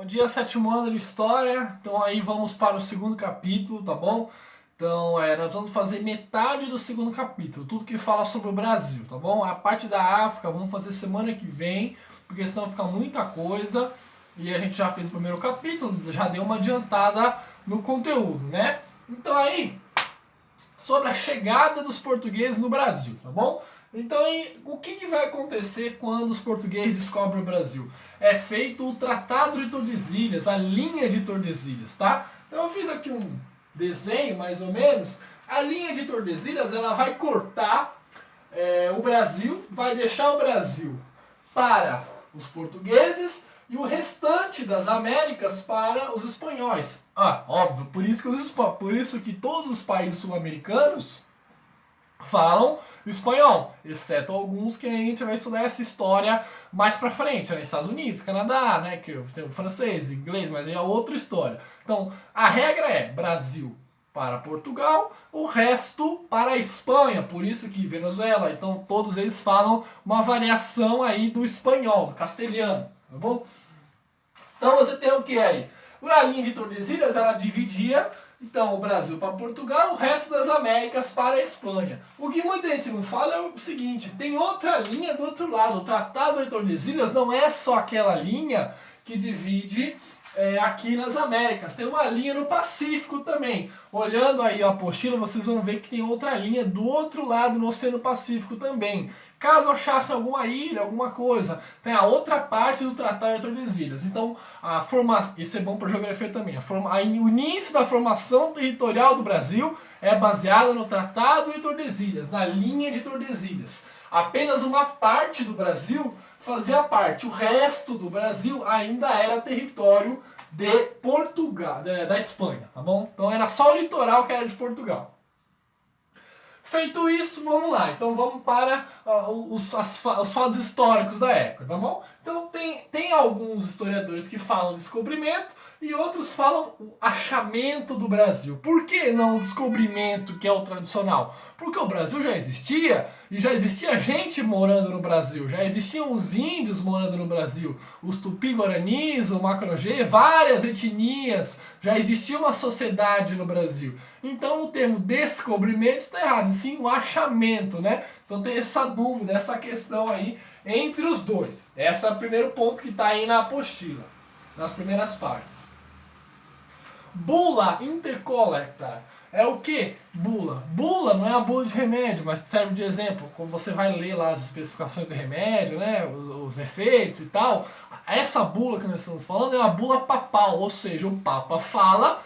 dia 7º ano de História, então aí vamos para o segundo capítulo, tá bom? Então, nós vamos fazer metade do segundo capítulo, tudo que fala sobre o Brasil, tá bom? A parte da África vamos fazer semana que vem, porque senão fica muita coisa. E a gente já fez o primeiro capítulo, já deu uma adiantada no conteúdo, né? Então aí, sobre a chegada dos portugueses no Brasil, tá bom? Então, o que vai acontecer quando os portugueses descobrem o Brasil? É feito o Tratado de Tordesilhas, a linha de Tordesilhas, tá? Então eu fiz aqui um desenho, mais ou menos. A linha de Tordesilhas, ela vai cortar o Brasil, vai deixar o Brasil para os portugueses e o restante das Américas para os espanhóis. Ah, óbvio, por isso que todos os países sul-americanos falam espanhol, exceto alguns que a gente vai estudar essa história mais pra frente, né? Estados Unidos, Canadá, né? Que tem o francês, o inglês, mas aí é outra história. Então, a regra é Brasil para Portugal, o resto para a Espanha, por isso que Venezuela, então todos eles falam uma variação aí do espanhol, do castelhano, tá bom? Então você tem o que aí? A linha de Tordesilhas, ela dividia então o Brasil para Portugal, o resto das Américas para a Espanha. O que muita gente não fala é o seguinte, tem outra linha do outro lado. O Tratado de Tordesilhas não é só aquela linha que divide aqui nas Américas. Tem uma linha no Pacífico também. Olhando aí a apostila, vocês vão ver que tem outra linha do outro lado no Oceano Pacífico também. Caso achasse alguma ilha, alguma coisa, tem a outra parte do Tratado de Tordesilhas. Então, isso é bom para geografia também. O início da formação territorial do Brasil é baseada no Tratado de Tordesilhas, na linha de Tordesilhas. Apenas uma parte do Brasil fazia parte. O resto do Brasil ainda era território de Portugal, da Espanha, tá bom? Então era só o litoral que era de Portugal. Feito isso, vamos lá. Então vamos para os fatos históricos da época, tá bom? Então tem alguns historiadores que falam descobrimento e outros falam o achamento do Brasil. Por que não o descobrimento, que é o tradicional? Porque o Brasil já existia e já existia gente morando no Brasil. Já existiam os índios morando no Brasil. Os tupi-guaranis, o macro-gê, várias etnias. Já existia uma sociedade no Brasil. Então o termo descobrimento está errado, sim o achamento, né? Então tem essa dúvida, essa questão aí entre os dois. Esse é o primeiro ponto que está aí na apostila, nas primeiras páginas. Bula intercollecta é o que? Bula. Bula não é a bula de remédio, mas serve de exemplo. Quando você vai ler lá as especificações do remédio, né, os efeitos e tal, essa bula que nós estamos falando é uma bula papal, ou seja, o Papa fala,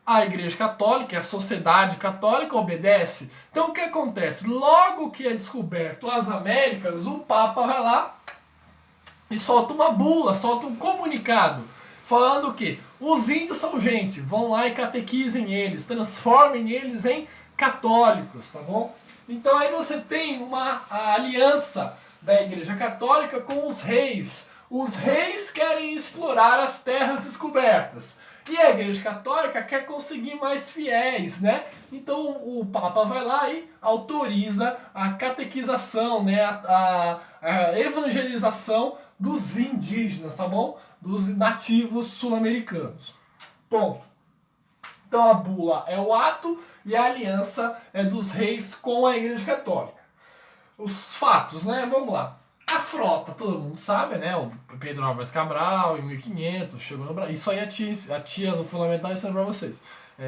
a Igreja Católica, a sociedade católica obedece. Então o que acontece? Logo que é descoberto as Américas, o Papa vai lá e solta uma bula, solta um comunicado, falando que os índios são gente, vão lá e catequizem eles, transformem eles em católicos, tá bom? Então aí você tem uma aliança da Igreja Católica com os reis. Os reis querem explorar as terras descobertas. E a Igreja Católica quer conseguir mais fiéis, né? Então o Papa vai lá e autoriza a catequização, né? A evangelização dos indígenas, tá bom? Dos nativos sul-americanos. Bom, então a bula é o ato e a aliança é dos reis com a Igreja Católica. Os fatos, né? Vamos lá. A frota, todo mundo sabe, né? O Pedro Álvares Cabral, em 1500, chegou no Brasil. Isso aí a tia no Fundamental ensinou pra vocês.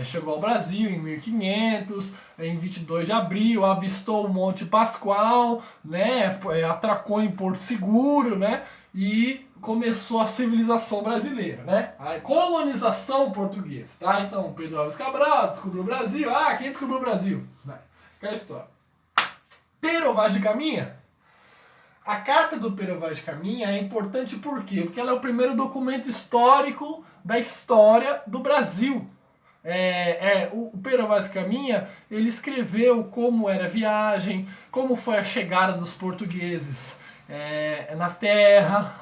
Chegou ao Brasil em 1500, em 22 de abril, avistou o Monte Pascoal, né? Atracou em Porto Seguro, né? E começou a civilização brasileira, né? A colonização portuguesa, tá? Então, Pedro Álvares Cabral descobriu o Brasil. Ah, quem descobriu o Brasil? Aquela história. Pero Vaz de Caminha? A carta do Pero Vaz de Caminha é importante por quê? Porque ela é o primeiro documento histórico da história do Brasil. O Pero Vaz de Caminha, ele escreveu como era a viagem, como foi a chegada dos portugueses na terra,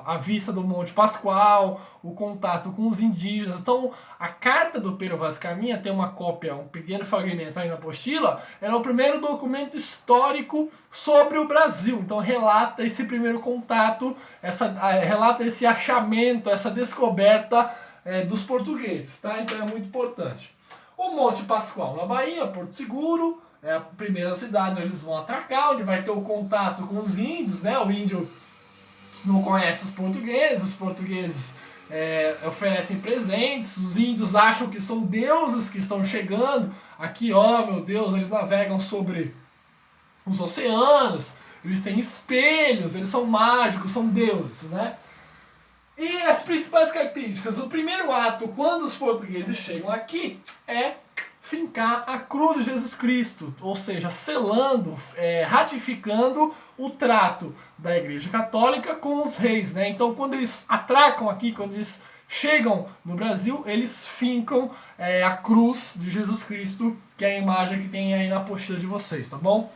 a vista do Monte Pascoal, o contato com os indígenas. Então, a carta do Pero Vaz Caminha tem uma cópia, um pequeno fragmento aí na apostila, era o primeiro documento histórico sobre o Brasil. Então, relata esse primeiro contato, relata esse achamento, essa descoberta dos portugueses, tá? Então, é muito importante. O Monte Pascoal, na Bahia, Porto Seguro, é a primeira cidade onde eles vão atracar, onde vai ter o contato com os índios, né? O índio não conhece os portugueses oferecem presentes, os índios acham que são deuses que estão chegando. Aqui, ó, meu Deus, eles navegam sobre os oceanos, eles têm espelhos, eles são mágicos, são deuses, né? E as principais características, o primeiro ato, quando os portugueses chegam aqui, é fincar a cruz de Jesus Cristo, ou seja, selando, ratificando o trato da Igreja Católica com os reis, né? Então, quando eles atracam aqui, quando eles chegam no Brasil, eles fincam a cruz de Jesus Cristo, que é a imagem que tem aí na apostila de vocês, tá bom?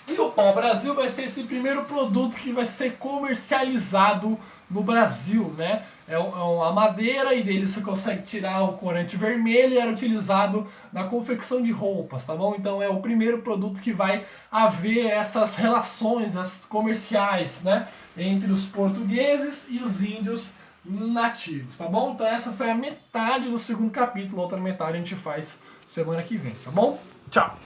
E o pau-brasil vai ser esse primeiro produto que vai ser comercializado no Brasil, né? É uma madeira e dele você consegue tirar o corante vermelho e era utilizado na confecção de roupas, tá bom? Então é o primeiro produto que vai haver essas relações comerciais, né? Entre os portugueses e os índios nativos, tá bom? Então essa foi a metade do segundo capítulo, a outra metade a gente faz semana que vem, tá bom? Tchau!